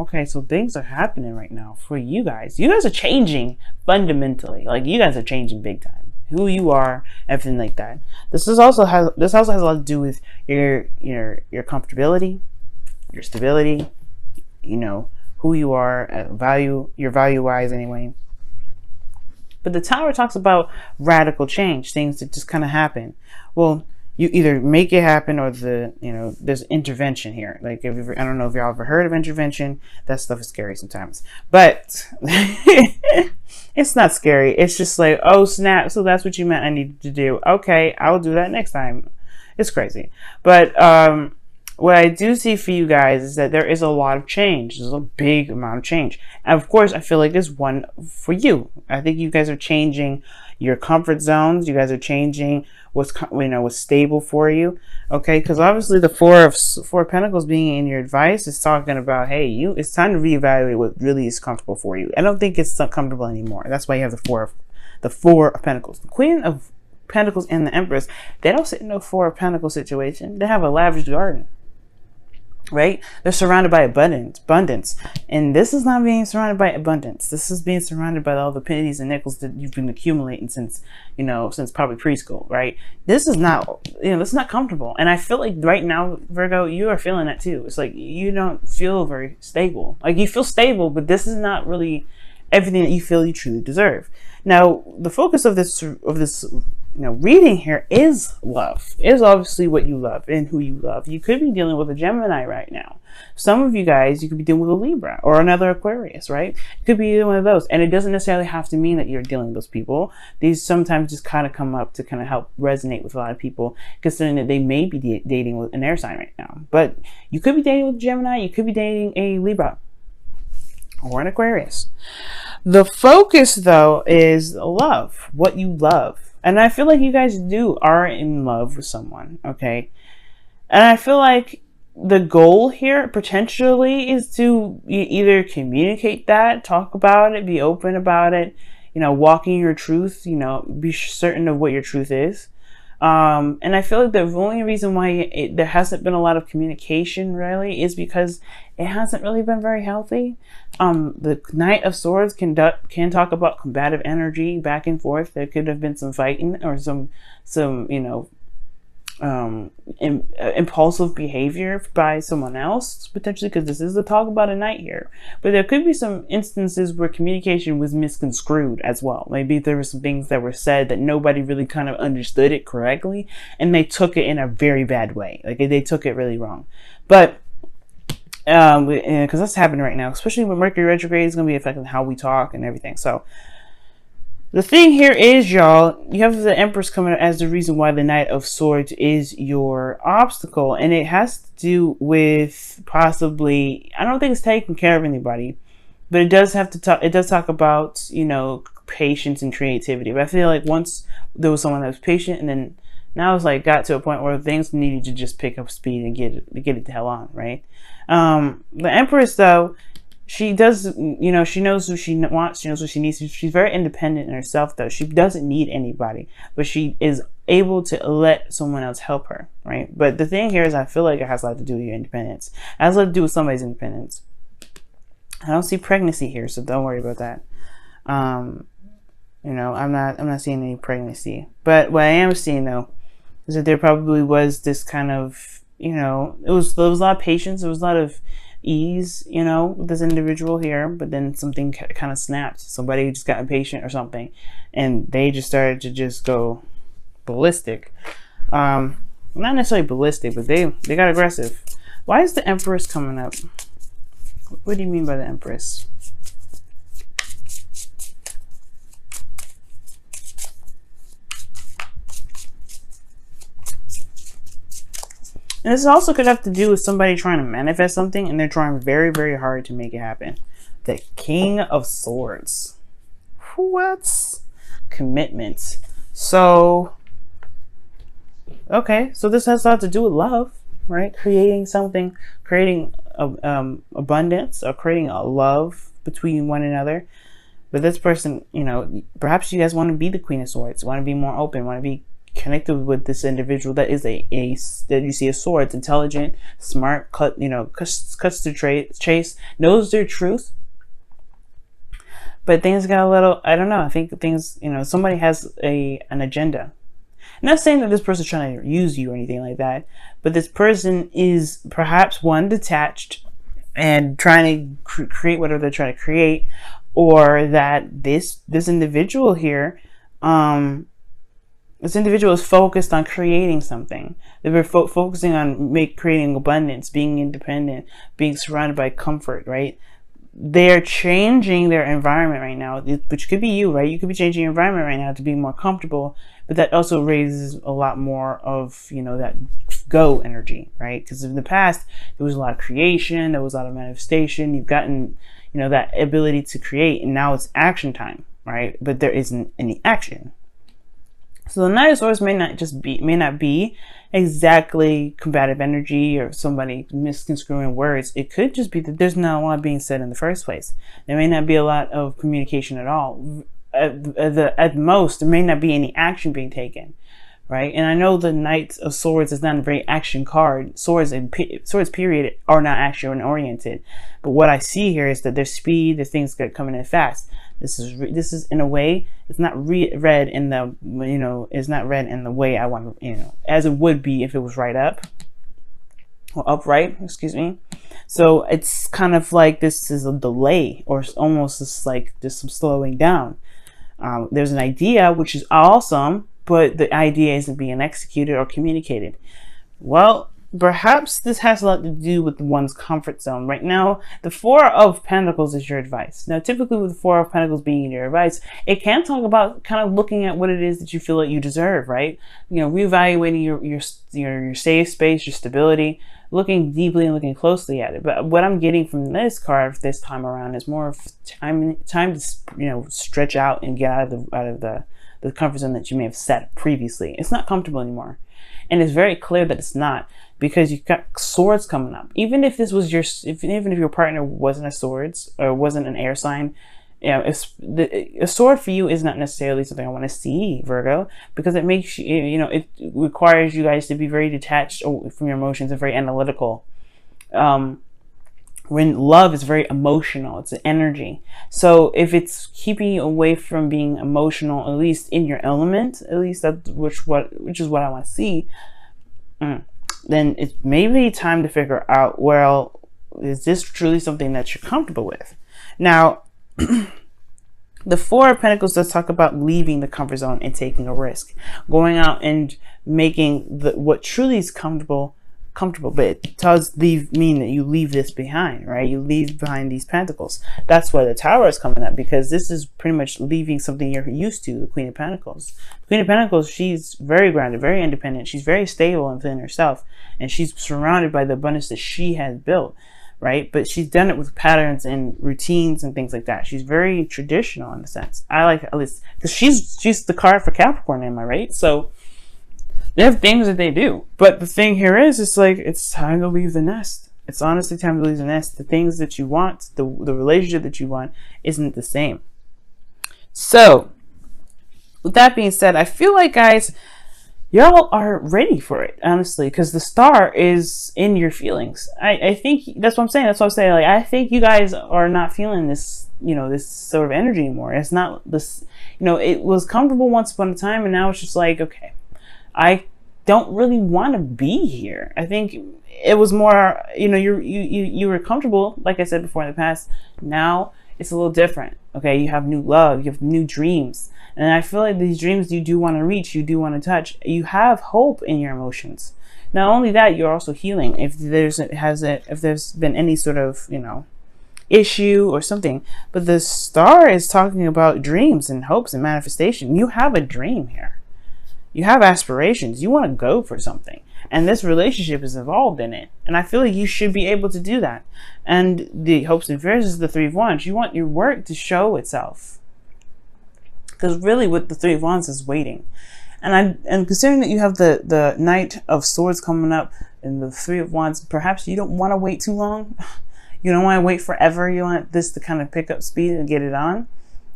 Okay, so things are happening right now for you guys. You guys are changing fundamentally. Like, you guys are changing big time. Who you are, everything like that. This also has a lot to do with your comfortability, your stability, you know, who you are, your value wise anyway. But the Tower talks about radical change, things that just kind of happen. Well, you either make it happen or there's intervention here. Like, I don't know if y'all ever heard of intervention. That stuff is scary sometimes, but it's not scary. It's just like, oh snap, so that's what you meant I needed to do. Okay, I'll do that next time. It's crazy. But what I do see for you guys is that there is a lot of change. There's a big amount of change. And of course, I feel like there's one for you. I think you guys are changing your comfort zones. You guys are changing what's stable for you. Okay, because obviously the Four of Pentacles being in your advice is talking about, hey, it's time to reevaluate what really is comfortable for you. I don't think it's so comfortable anymore. That's why you have the Four of Pentacles. The Queen of Pentacles and the Empress, they don't sit in no Four of Pentacles situation. They have a lavish garden. Right? They're surrounded by abundance. And this is not being surrounded by abundance. This is being surrounded by all the pennies and nickels that you've been accumulating since probably preschool, right? This is not, this is not comfortable. And I feel like right now, Virgo, you are feeling that too. It's like you don't feel very stable. Like, you feel stable, but this is not really everything that you feel you truly deserve. Now, the focus of this reading here is love. Is obviously what you love and who you love. You could be dealing with a Gemini right now. Some of you guys, you could be dealing with a Libra or another Aquarius, right? It could be either one of those. And it doesn't necessarily have to mean that you're dealing with those people. These sometimes just kind of come up to kind of help resonate with a lot of people, considering that they may be dating with an air sign right now. But you could be dating with a Gemini. You could be dating a Libra or an Aquarius. The focus, though, is love, what you love. And I feel like you guys are in love with someone, okay? And I feel like the goal here potentially is to either communicate that, talk about it, be open about it, walking your truth, be certain of what your truth is. And I feel like the only reason why there hasn't been a lot of communication really is because it hasn't really been very healthy. The Knight of Swords can talk about combative energy back and forth. There could have been some fighting or some impulsive behavior by someone else, potentially, because this is a talk about a knight here. But there could be some instances where communication was misconstrued as well. Maybe there were some things that were said that nobody really kind of understood it correctly, and they took it in a very bad way. Like, they took it really wrong. But because that's happening right now, especially when Mercury retrograde is going to be affecting how we talk and everything. So the thing here is, y'all, you have the Empress coming as the reason why the Knight of Swords is your obstacle. And it has to do with possibly, I don't think it's taking care of anybody, but it does talk about, patience and creativity. But I feel like once there was someone that was patient, and then now it's like got to a point where things needed to just pick up speed and get it the hell on, right? The Empress, though, she does, she knows who she wants, she knows what she needs. She's very independent in herself, though. She doesn't need anybody, but she is able to let someone else help her, right? But the thing here is, I feel like it has a lot to do with your independence. It has a lot to do with somebody's independence. I don't see pregnancy here, so don't worry about that. I'm not seeing any pregnancy. But what I am seeing, though, is that there probably was this kind of, there was a lot of patience, there was a lot of ease, with this individual here, but then something kind of snapped. Somebody just got impatient or something, and they just started to just go ballistic. Not necessarily ballistic, but they got aggressive. Why is the Empress coming up? What do you mean by the Empress? And this also could have to do with somebody trying to manifest something, and they're trying very, very hard to make it happen. The King of Swords. What? Commitment. So, okay, so this has a lot to do with love, right? Creating something, creating abundance, or creating a love between one another. But this person, perhaps you guys want to be the Queen of Swords, want to be more open, want to be, connected with this individual that is a that you see a sword. It's intelligent, smart, cuts to chase, knows their truth. But things got a little, I don't know, I think things, somebody has an agenda. I'm not saying that this person's trying to use you or anything like that, but this person is perhaps one, detached and trying to create whatever they're trying to create, or that this individual here, this individual is focused on creating something. They're focusing on creating abundance, being independent, being surrounded by comfort, right? They're changing their environment right now, which could be you, right? You could be changing your environment right now to be more comfortable, but that also raises a lot more of, that go energy, right? Because in the past, there was a lot of creation, there was a lot of manifestation. You've gotten, that ability to create, and now it's action time, right? But there isn't any action. So the Knight of Swords may not be exactly combative energy or somebody misconstruing words. It could just be that there's not a lot being said in the first place. There may not be a lot of communication at all. At most, there may not be any action being taken, right? And I know the Knight of Swords is not a very action card. Swords period are not action oriented. But what I see here is that there's speed, there's things that are coming in fast. This is in a way, it's not read in the, it's not read in the way I want, as it would be if it was right up or upright, excuse me. So it's kind of like this is a delay, or almost just like some slowing down. There's an idea, which is awesome, but the idea isn't being executed or communicated. Well, perhaps this has a lot to do with one's comfort zone. Right now, the Four of Pentacles is your advice. Now, typically with the Four of Pentacles being your advice, it can talk about kind of looking at what it is that you feel like you deserve, right? Reevaluating your safe space, your stability, looking deeply and looking closely at it. But what I'm getting from this card this time around is more of time to stretch out and get out of the comfort zone that you may have set previously. It's not comfortable anymore. And it's very clear that it's not, because you've got swords coming up. Even if this was even if your partner wasn't a swords or wasn't an air sign, a sword for you is not necessarily something I want to see, Virgo, because it makes you, it requires you guys to be very detached from your emotions and very analytical. When love is very emotional, it's an energy. So if it's keeping you away from being emotional, at least in your element, at least which is what I want to see, then it's maybe time to figure out, well, is this truly something that you're comfortable with? Now, the Four of Pentacles does talk about leaving the comfort zone and taking a risk, going out and making what truly is comfortable, but it does mean that you leave this behind, right? You leave behind these pentacles. That's why the Tower is coming up, because this is pretty much leaving something you're used to, the Queen of Pentacles. The Queen of Pentacles, she's very grounded, very independent. She's very stable within herself, and she's surrounded by the abundance that she has built, right? But she's done it with patterns and routines and things like that. She's very traditional in a sense. I like, at least, because she's the card for Capricorn, am I right? So they have things that they do. But the thing here is, it's like, it's time to leave the nest. It's honestly time to leave the nest. The things that you want, the relationship that you want, isn't the same. So, with that being said, I feel like, guys, y'all are ready for it, honestly, because the star is in your feelings. I think that's what I'm saying. That's what I'm saying. Like, I think you guys are not feeling this, this sort of energy anymore. It's not this, it was comfortable once upon a time, and now it's just like, okay, I don't really want to be here. I think it was more, you were comfortable, like I said before in the past. Now it's a little different. Okay, you have new love, you have new dreams, and I feel like these dreams you do want to reach, you do want to touch. You have hope in your emotions. Not only that, you're also healing. If there's been any sort of issue or something, but the star is talking about dreams and hopes and manifestation. You have a dream here. You have aspirations. You want to go for something. And this relationship is involved in it. And I feel like you should be able to do that. And the hopes and fears is the Three of Wands. You want your work to show itself. Because really what the Three of Wands is waiting. And considering that you have the Knight of Swords coming up and the Three of Wands, perhaps you don't want to wait too long. You don't want to wait forever. You want this to kind of pick up speed and get it on.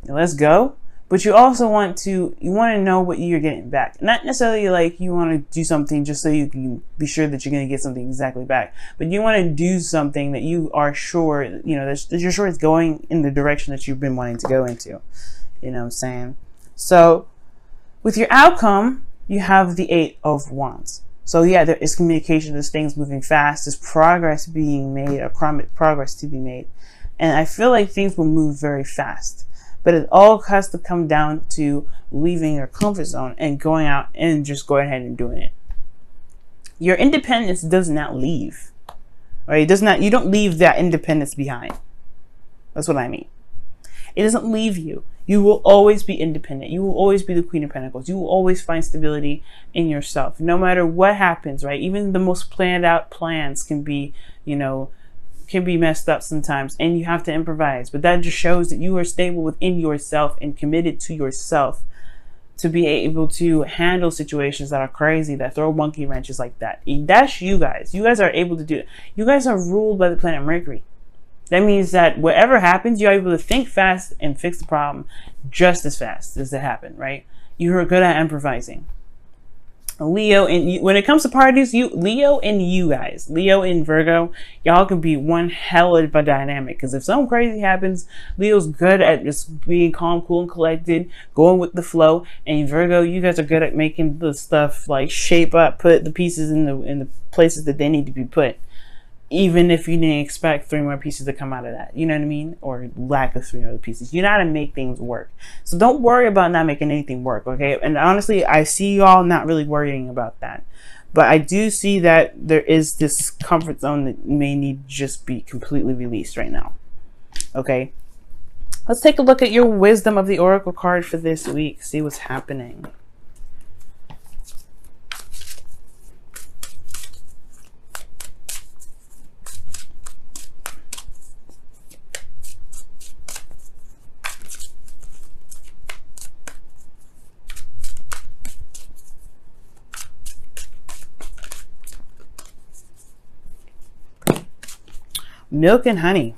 Let's go. but you also want to know what you're getting back. Not necessarily like you want to do something just so you can be sure that you're going to get something exactly back, but you want to do something that you are sure, you know, that you're sure it's going in the direction that you've been wanting to go into. You know what I'm saying? So with your outcome, you have the 8 of Wands. So yeah, there is communication, there's things moving fast, there's progress being made, or progress to be made. And I feel like things will move very fast. But it all has to come down to leaving your comfort zone and going out and just going ahead and doing it. Your independence does not leave. Right? It does not, you don't leave that independence behind. That's what I mean. It doesn't leave you. You will always be independent. You will always be the Queen of Pentacles. You will always find stability in yourself. No matter what happens, right? Even the most planned out plans can be, you know, can be messed up sometimes, and you have to improvise. But that just shows that you are stable within yourself and committed to yourself to be able to handle situations that are crazy, that throw monkey wrenches like that. That's you guys. You guys are able to do it. You guys are ruled by the planet Mercury. That means that whatever happens, you're able to think fast and fix the problem just as fast as it happened, right? You're good at improvising. Leo, and when it comes to parties, Leo and you guys, Leo and Virgo, y'all can be one hell of a dynamic. Because if something crazy happens, Leo's good at just being calm, cool, and collected, going with the flow. And Virgo, you guys are good at making the stuff like shape up, put the pieces in the places that they need to be put. Even if you didn't expect 3 more pieces to come out of that, you know what I mean? Or lack of 3 other pieces. You know how to make things work. So don't worry about not making anything work, okay? And honestly, I see y'all not really worrying about that. But I do see that there is this comfort zone that may need to just be completely released right now, okay? Let's take a look at your wisdom of the Oracle card for this week. See what's happening. Milk and honey.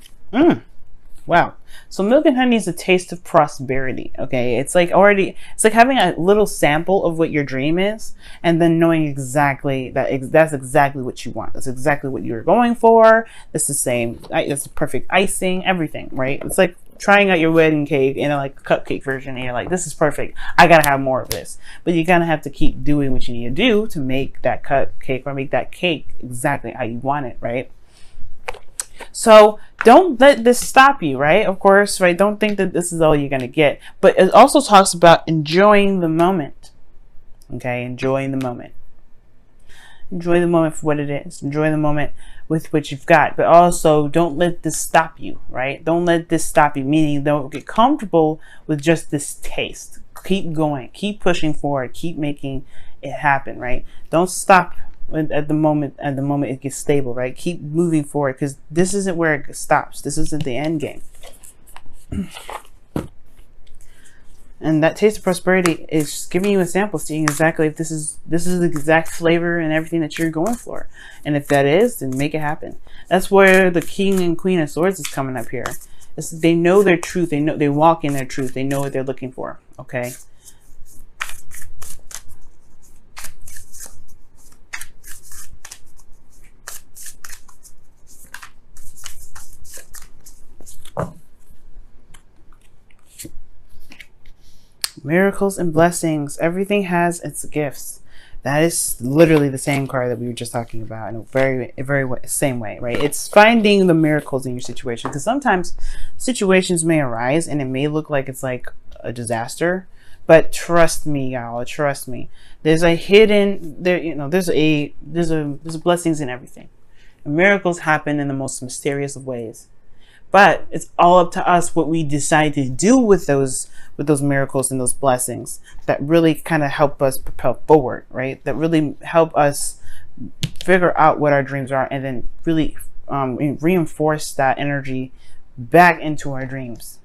Wow. So milk and honey is a taste of prosperity. Okay. It's like having a little sample of what your dream is, and then knowing exactly that's exactly what you want. That's exactly what you're going for. It's the same. It's the perfect icing, everything, right? It's like trying out your wedding cake in a like cupcake version, and you're like, this is perfect. I gotta have more of this. But you gotta have to keep doing what you need to do to make that cupcake or make that cake exactly how you want it, right? So don't let this stop you, right? Of course, right? Don't think that this is all you're going to get. But it also talks about enjoying the moment. Okay? Enjoying the moment. Enjoy the moment for what it is. Enjoy the moment with what you've got. But also, don't let this stop you, right? Don't let this stop you. Meaning, don't get comfortable with just this taste. Keep going. Keep pushing forward. Keep making it happen, right? Don't stop at the moment it gets stable, right? Keep moving forward, because this isn't where it stops. This isn't the end game. And that taste of prosperity is just giving you a sample, seeing exactly if this is the exact flavor and everything that you're going for. And if that is, then make it happen. That's where the King and Queen of Swords is coming up here. They know their truth. They walk in their truth. They know what they're looking for. Okay. Miracles and blessings. Everything has its gifts. That is literally the same card that we were just talking about in a very same way, right? It's finding the miracles in your situation, because sometimes situations may arise and it may look like it's like a disaster, but trust me, y'all. Trust me. There's a hidden there. You know, there's blessings in everything. And miracles happen in the most mysterious of ways. But it's all up to us what we decide to do with those miracles and those blessings that really kind of help us propel forward, right? That really help us figure out what our dreams are, and then really reinforce that energy back into our dreams.